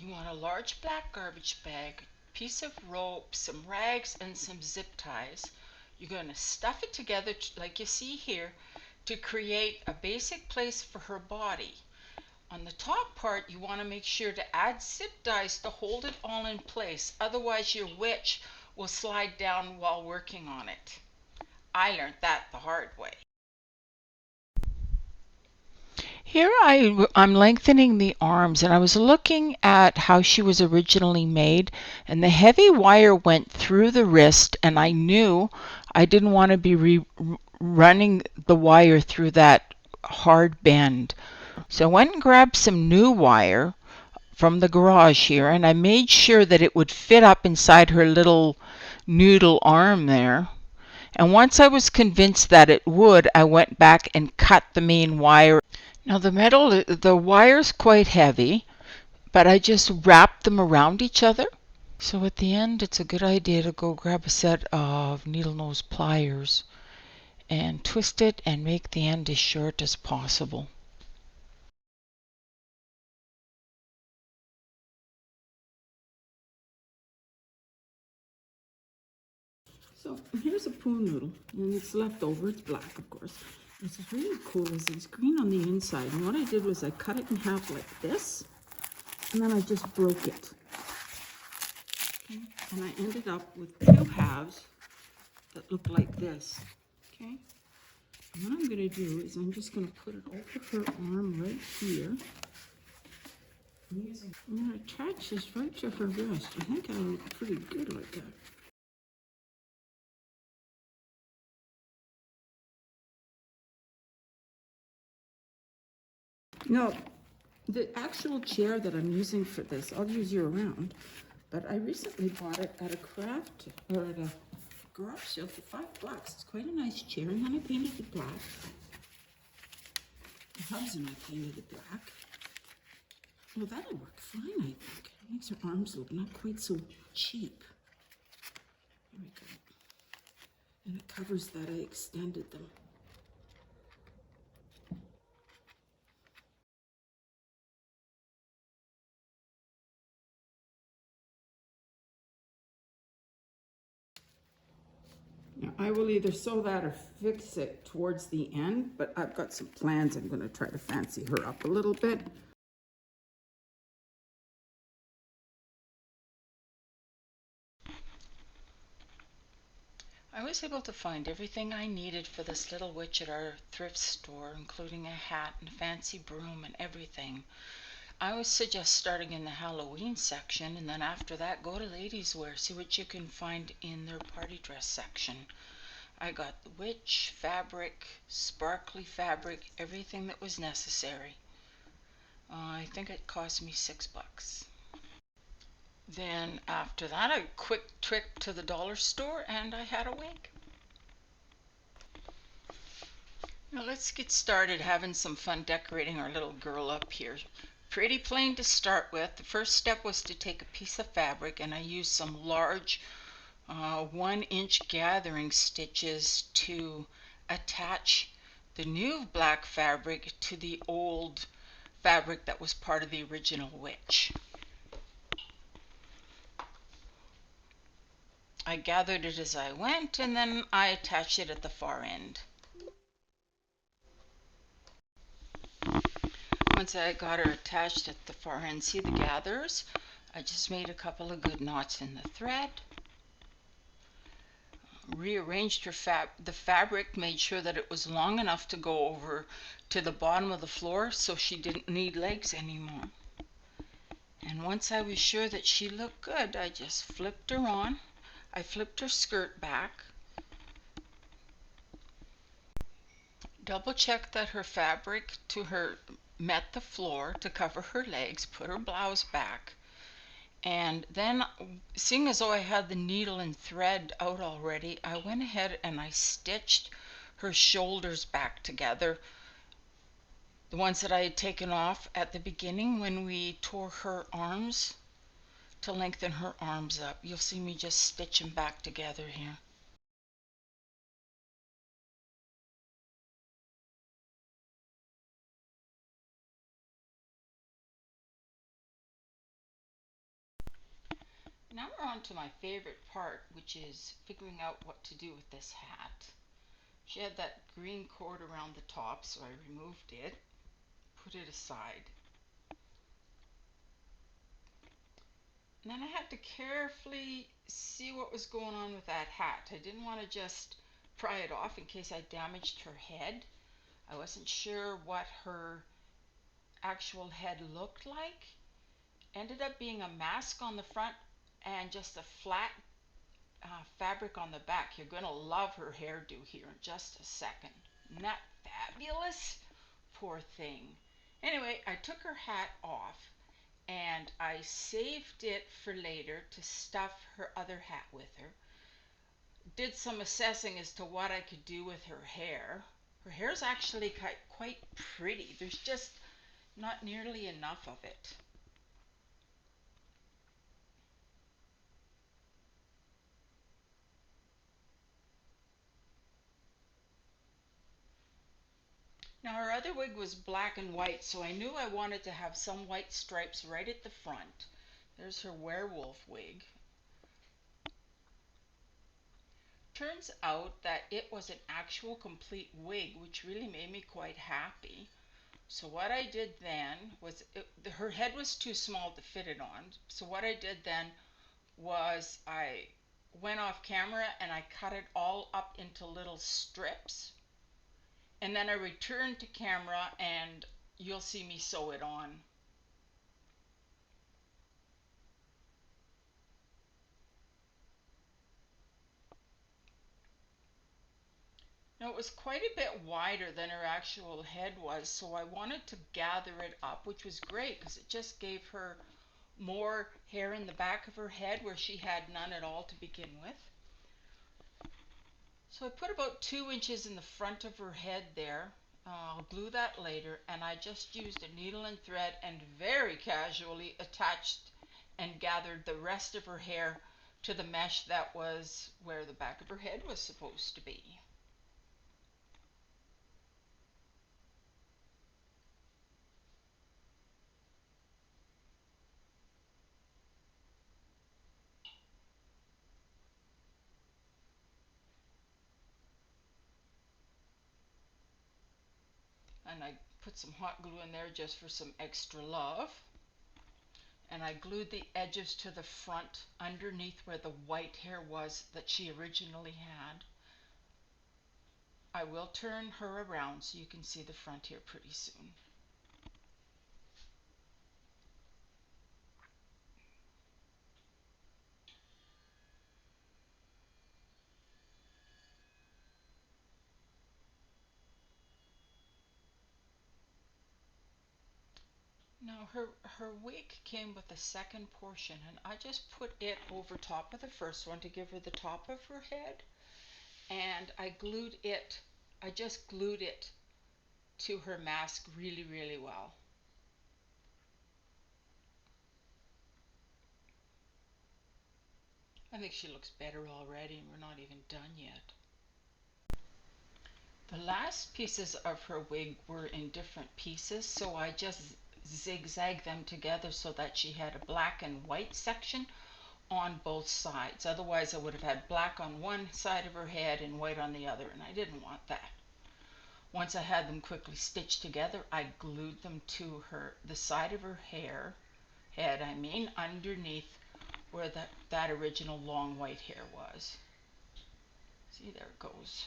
You want a large black garbage bag, a piece of rope, some rags, and some zip ties. You're going to stuff it together like you see here to create a basic place for her body. On the top part, you want to make sure to add zip ties to hold it all in place. Otherwise, your witch will slide down while working on it. I learned that the hard way. Here I'm lengthening the arms, and I was looking at how she was originally made, and the heavy wire went through the wrist, and I knew I didn't want to be running the wire through that hard bend. So I went and grabbed some new wire from the garage here, and I made sure that it would fit up inside her little noodle arm there. And once I was convinced that it would, I went back and cut the main wire. Now the wire's quite heavy, but I just wrapped them around each other. So at the end, it's a good idea to go grab a set of needle nose pliers and twist it and make the end as short as possible. So here's a pool noodle, and it's left over. It's black, of course. What's really cool is it's green on the inside. And what I did was I cut it in half like this, and then I just broke it. Okay? And I ended up with two halves that look like this. Okay? And what I'm going to do is I'm just going to put it over her arm right here. I'm going to attach this right to her wrist. I think I look pretty good like that. No, the actual chair that I'm using for this, I'll use year round, but I recently bought it at a craft, or at a garage sale for $5. It's quite a nice chair, and then I painted it black. My husband and I painted it black. Well, that'll work fine, I think. It makes her arms look not quite so cheap. Here we go. And it covers that I extended them. Now, I will either sew that or fix it towards the end, but I've got some plans. I'm going to try to fancy her up a little bit. I was able to find everything I needed for this little witch at our thrift store, including a hat and fancy broom and everything. I would suggest starting in the Halloween section, and then after that go to ladies' wear, see what you can find in their party dress section. I got the witch, fabric, sparkly fabric, everything that was necessary. I think it cost me $6. Then after that, a quick trip to the dollar store and I had a wig. Now let's get started having some fun decorating our little girl up here. Pretty plain to start with. The first step was to take a piece of fabric, and I used some large 1-inch gathering stitches to attach the new black fabric to the old fabric that was part of the original witch. I gathered it as I went, and then I attached it at the far end. Once I got her attached at the far end, see the gathers? I just made a couple of good knots in the thread. Rearranged the fabric, made sure that it was long enough to go over to the bottom of the floor so she didn't need legs anymore. And once I was sure that she looked good, I just flipped her on. I flipped her skirt back. Double checked that her fabric met the floor to cover her legs, put her blouse back. And then, seeing as though I had the needle and thread out already, I went ahead and I stitched her shoulders back together. The ones that I had taken off at the beginning when we tore her arms to lengthen her arms up. You'll see me just stitch them back together here. Now we're on to my favorite part, which is figuring out what to do with this hat. She had that green cord around the top, so I removed it, put it aside. And then I had to carefully see what was going on with that hat. I didn't want to just pry it off in case I damaged her head. I wasn't sure what her actual head looked like. Ended up being a mask on the front and just a flat fabric on the back. You're going to love her hairdo here in just a second. Isn't that fabulous? Poor thing. Anyway, I took her hat off and I saved it for later to stuff her other hat with her. Did some assessing as to what I could do with her hair. Her hair is actually quite pretty. There's just not nearly enough of it. Now her other wig was black and white, so I knew I wanted to have some white stripes right at the front. There's her werewolf wig. Turns out that it was an actual complete wig, which really made me quite happy. So what I did then was, her head was too small to fit it on. So what I did then was I went off camera and I cut it all up into little strips. And then I returned to camera and you'll see me sew it on. Now it was quite a bit wider than her actual head was, so I wanted to gather it up, which was great because it just gave her more hair in the back of her head where she had none at all to begin with. So I put about 2 inches in the front of her head there. I'll glue that later, and I just used a needle and thread and very casually attached and gathered the rest of her hair to the mesh that was where the back of her head was supposed to be. And I put some hot glue in there just for some extra love. And I glued the edges to the front underneath where the white hair was that she originally had. I will turn her around so you can see the front here pretty soon. Now her wig came with a second portion, and I just put it over top of the first one to give her the top of her head, and I just glued it to her mask really well. I think she looks better already, and we're not even done yet. The last pieces of her wig were in different pieces, so I just zigzagged them together so that she had a black and white section on both sides. Otherwise I would have had black on one side of her head and white on the other, and I didn't want that. Once I had them quickly stitched together, I glued them to the side of her head, underneath where that original long white hair was. See, there it goes.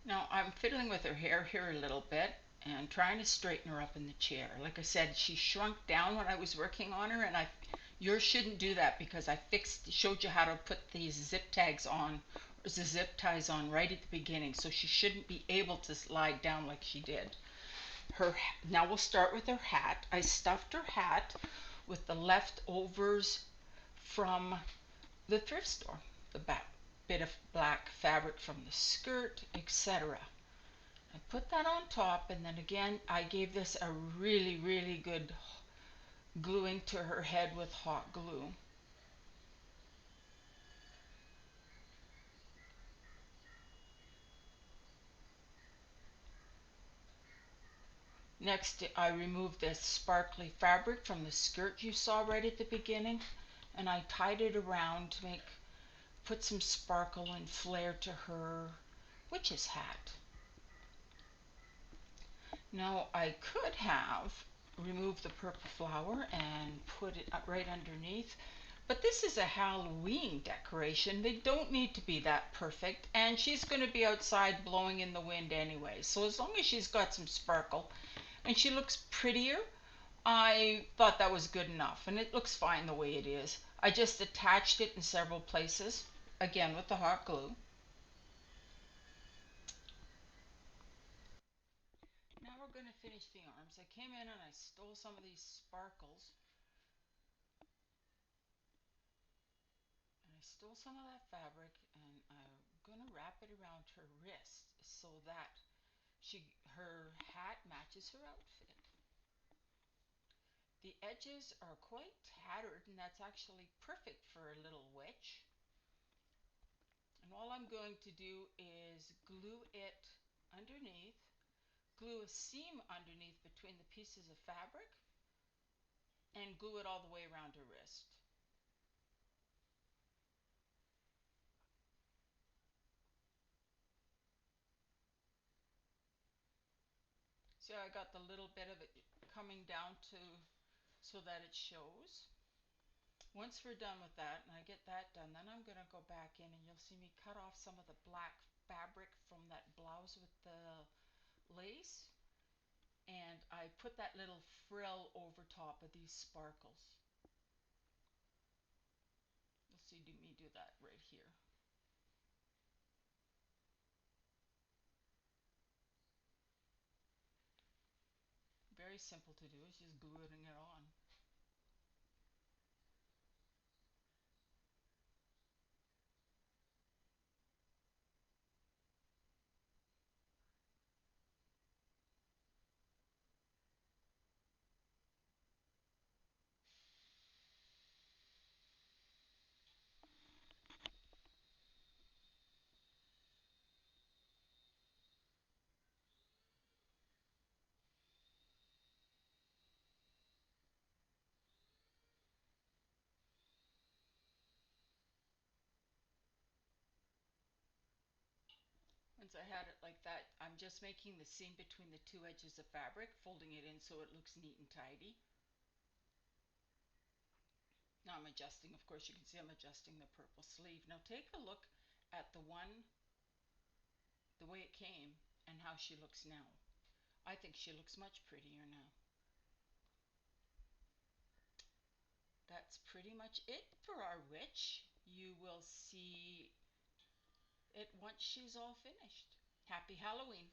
Now I'm fiddling with her hair here a little bit and trying to straighten her up in the chair. Like I said, she shrunk down when I was working on her, and yours shouldn't do that because I showed you how to put these zip tags on, or the zip ties on right at the beginning, so she shouldn't be able to slide down like she did. Now we'll start with her hat. I stuffed her hat with the leftovers from the thrift store, the back bit of black fabric from the skirt, etc. I put that on top, and then again I gave this a really good gluing to her head with hot glue. Next, I removed this sparkly fabric from the skirt you saw right at the beginning, and I tied it around to put some sparkle and flair to her witch's hat. Now I could have removed the purple flower and put it up right underneath, but this is a Halloween decoration. They don't need to be that perfect, and she's going to be outside blowing in the wind anyway. So as long as she's got some sparkle and she looks prettier, I thought that was good enough, and it looks fine the way it is. I just attached it in several places, again with the hot glue. Now we're going to finish the arms. I came in and I stole some of these sparkles, and I stole some of that fabric, and I'm going to wrap it around her wrist so that her hat matches her outfit. The edges are quite tattered, and that's actually perfect for a little witch. And all I'm going to do is glue it underneath, glue a seam underneath between the pieces of fabric, and glue it all the way around her wrist. See how I got the little bit of it coming down to so that it shows. Once we're done with that, and I get that done, then I'm going to go back in and you'll see me cut off some of the black fabric from that blouse with the lace, and I put that little frill over top of these sparkles. You'll see me do that right here. Very simple to do, it's just gluing it on. Once I had it like that, I'm just making the seam between the two edges of fabric, folding it in so it looks neat and tidy. Now I'm adjusting, of course you can see I'm adjusting the purple sleeve. Now take a look at the way it came and how she looks now. I think she looks much prettier now. That's pretty much it for our witch. You will see it once she's all finished. Happy Halloween!